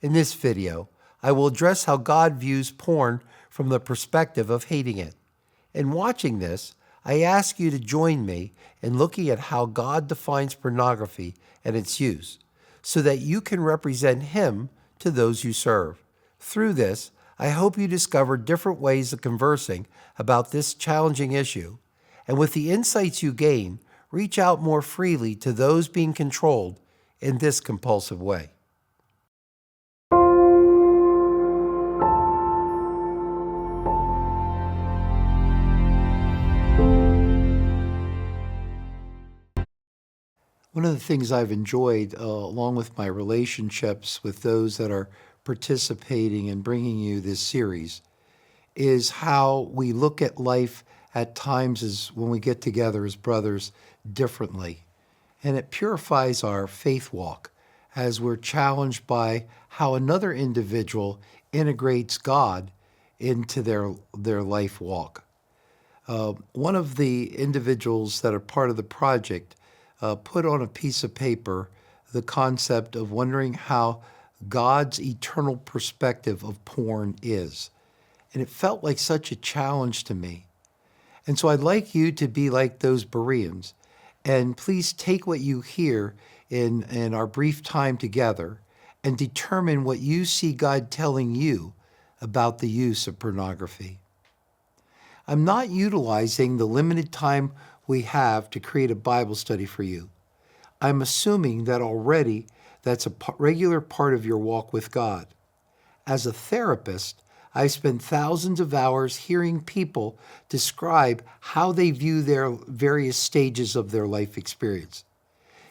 In this video, I will address how God views porn from the perspective of hating it. In watching this, I ask you to join me in looking at how God defines pornography and its use, so that you can represent Him to those you serve. Through this, I hope you discover different ways of conversing about this challenging issue, and with the insights you gain, reach out more freely to those being controlled in this compulsive way. One of the things I've enjoyed, along with my relationships with those that are participating in bringing you this series, is how we look at life at times as when we get together as brothers differently. And it purifies our faith walk as we're challenged by how another individual integrates God into their life walk. One of the individuals that are part of the project put on a piece of paper the concept of wondering how God's eternal perspective of porn is. And it felt like such a challenge to me. And so I'd like you to be like those Bereans. And please take what you hear in our brief time together and determine what you see God telling you about the use of pornography. I'm not utilizing the limited time we have to create a Bible study for you. I'm assuming that already that's a regular part of your walk with God. As a therapist, I spend thousands of hours hearing people describe how they view their various stages of their life experience.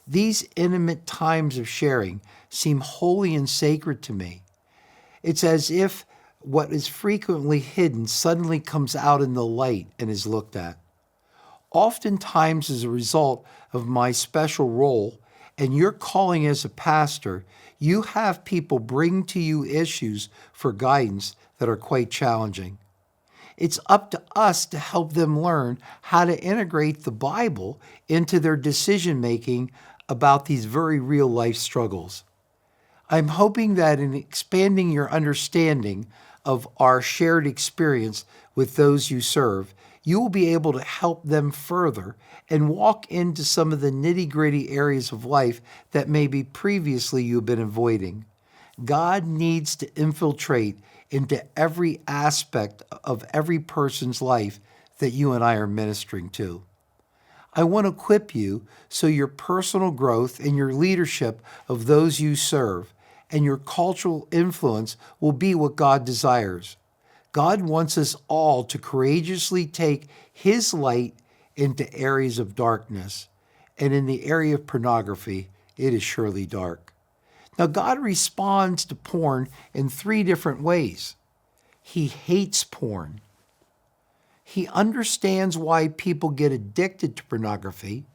These intimate times of sharing seem holy and sacred to me. It's as if what is frequently hidden suddenly comes out in the light and is looked at. Oftentimes, as a result of my special role and your calling as a pastor, you have people bring to you issues for guidance that are quite challenging. It's up to us to help them learn how to integrate the Bible into their decision-making about these very real life struggles. I'm hoping that in expanding your understanding of our shared experience with those you serve, you will be able to help them further and walk into some of the nitty-gritty areas of life that maybe previously you've been avoiding. God needs to infiltrate into every aspect of every person's life that you and I are ministering to. I want to equip you so your personal growth and your leadership of those you serve and your cultural influence will be what God desires. God wants us all to courageously take His light into areas of darkness. And in the area of pornography, it is surely dark. Now, God responds to porn in three different ways. He hates porn. He understands why people get addicted to pornography.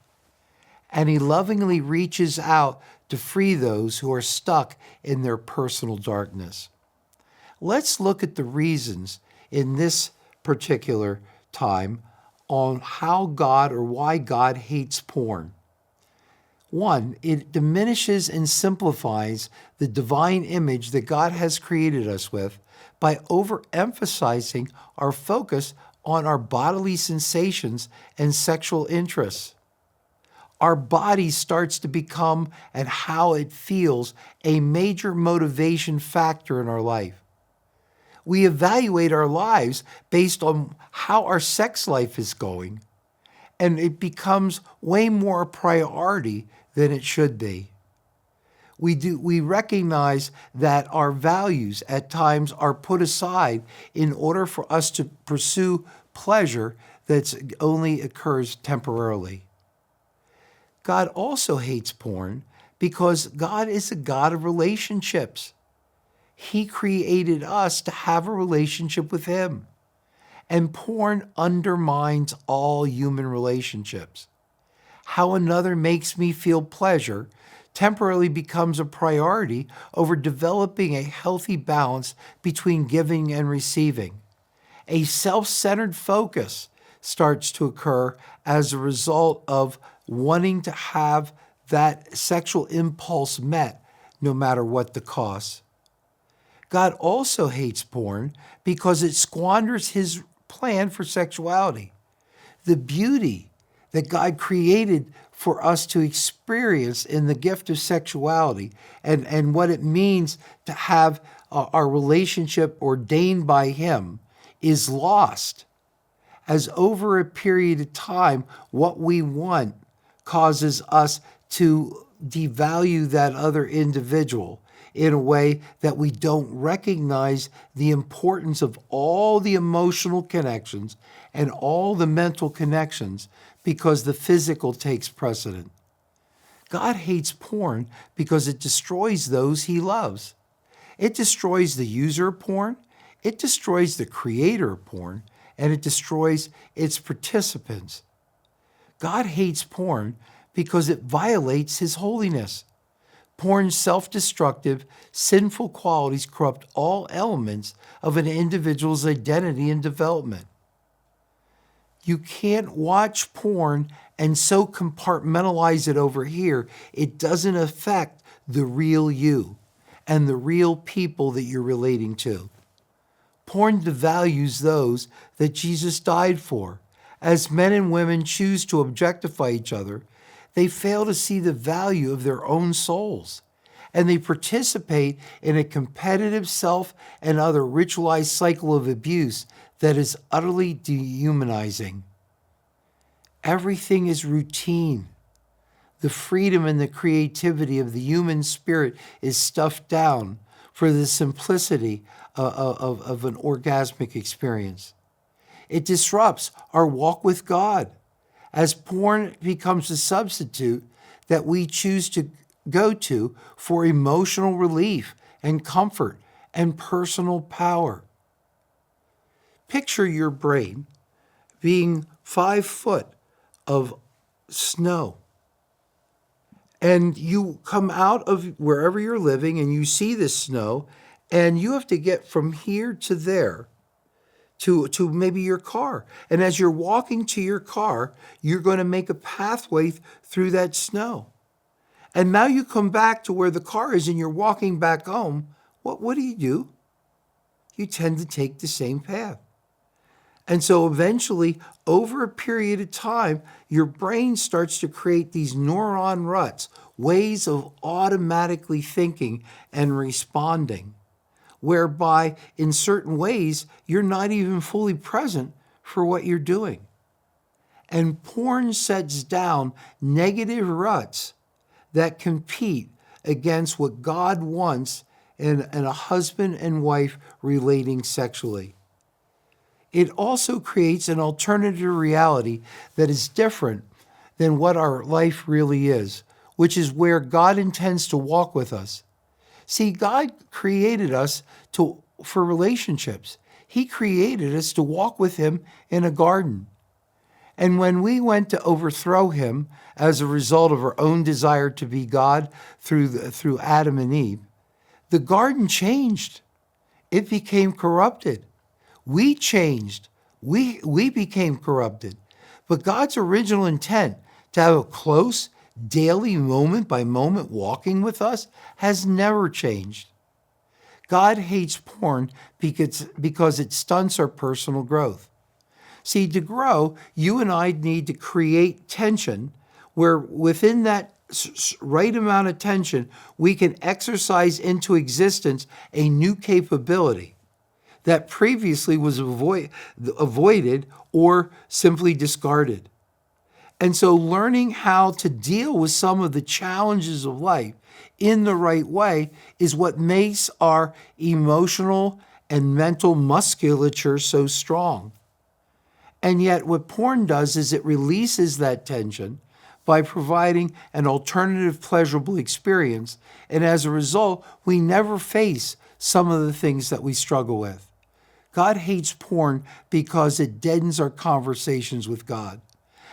And He lovingly reaches out to free those who are stuck in their personal darkness. Let's look at the reasons in this particular time on how God or why God hates porn. One, it diminishes and simplifies the divine image that God has created us with by overemphasizing our focus on our bodily sensations and sexual interests. Our body starts to become, and how it feels, a major motivation factor in our life. We evaluate our lives based on how our sex life is going, and it becomes way more a priority than it should be. We recognize that our values at times are put aside in order for us to pursue pleasure that only occurs temporarily. God also hates porn because God is a God of relationships. He created us to have a relationship with Him. And porn undermines all human relationships. How another makes me feel pleasure temporarily becomes a priority over developing a healthy balance between giving and receiving. A self-centered focus starts to occur as a result of wanting to have that sexual impulse met no matter what the cost. God also hates porn because it squanders his plan for sexuality. The beauty that God created for us to experience in the gift of sexuality and what it means to have our relationship ordained by him is lost, as over a period of time, what we want causes us to devalue that other individual in a way that we don't recognize the importance of all the emotional connections and all the mental connections because the physical takes precedent. God hates porn because it destroys those he loves. It destroys the user of porn, it destroys the creator of porn, and it destroys its participants. God hates porn because it violates his holiness. Porn's self-destructive, sinful qualities corrupt all elements of an individual's identity and development. You can't watch porn and so compartmentalize it over here. It doesn't affect the real you and the real people that you're relating to. Porn devalues those that Jesus died for. As men and women choose to objectify each other, they fail to see the value of their own souls, and they participate in a competitive self and other ritualized cycle of abuse that is utterly dehumanizing. Everything is routine. The freedom and the creativity of the human spirit is stuffed down for the simplicity of an orgasmic experience. It disrupts our walk with God, as porn becomes a substitute that we choose to go to for emotional relief and comfort and personal power. Picture your brain being 5 foot of snow, and you come out of wherever you're living and you see this snow, and you have to get from here to there to maybe your car. And as you're walking to your car, you're going to make a pathway through that snow. And now you come back to where the car is and you're walking back home. What do? You tend to take the same path. And so eventually, over a period of time, your brain starts to create these neuron ruts, ways of automatically thinking and responding, whereby in certain ways, you're not even fully present for what you're doing. And porn sets down negative ruts that compete against what God wants in a husband and wife relating sexually. It also creates an alternative reality that is different than what our life really is, which is where God intends to walk with us. See, God created us for relationships. He created us to walk with him in a garden. And when we went to overthrow him as a result of our own desire to be God through Adam and Eve, the garden changed. It became corrupted. We changed. We became corrupted. But God's original intent to have a close, daily, moment-by-moment walking with us has never changed. God hates porn because it stunts our personal growth. See, to grow, you and I need to create tension where within that right amount of tension, we can exercise into existence a new capability that previously was avoided or simply discarded. And so learning how to deal with some of the challenges of life in the right way is what makes our emotional and mental musculature so strong. And yet what porn does is it releases that tension by providing an alternative pleasurable experience. And as a result, we never face some of the things that we struggle with. God hates porn because it deadens our conversations with God.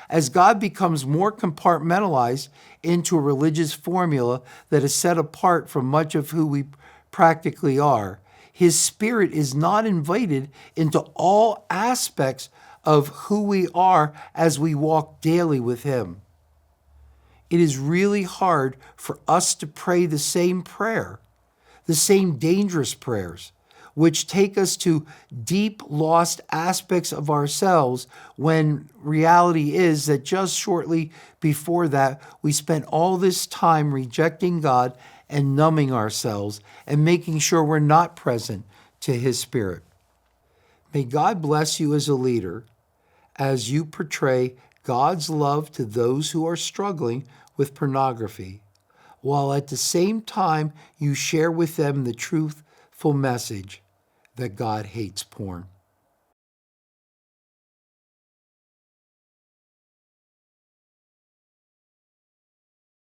As God becomes more compartmentalized into a religious formula that is set apart from much of who we practically are, his spirit is not invited into all aspects of who we are as we walk daily with him. It is really hard for us to pray the same prayer the same dangerous prayers, which take us to deep lost aspects of ourselves, when reality is that just shortly before that, we spent all this time rejecting God and numbing ourselves and making sure we're not present to His Spirit. May God bless you as a leader as you portray God's love to those who are struggling with pornography, while at the same time you share with them the truthful message that God hates porn.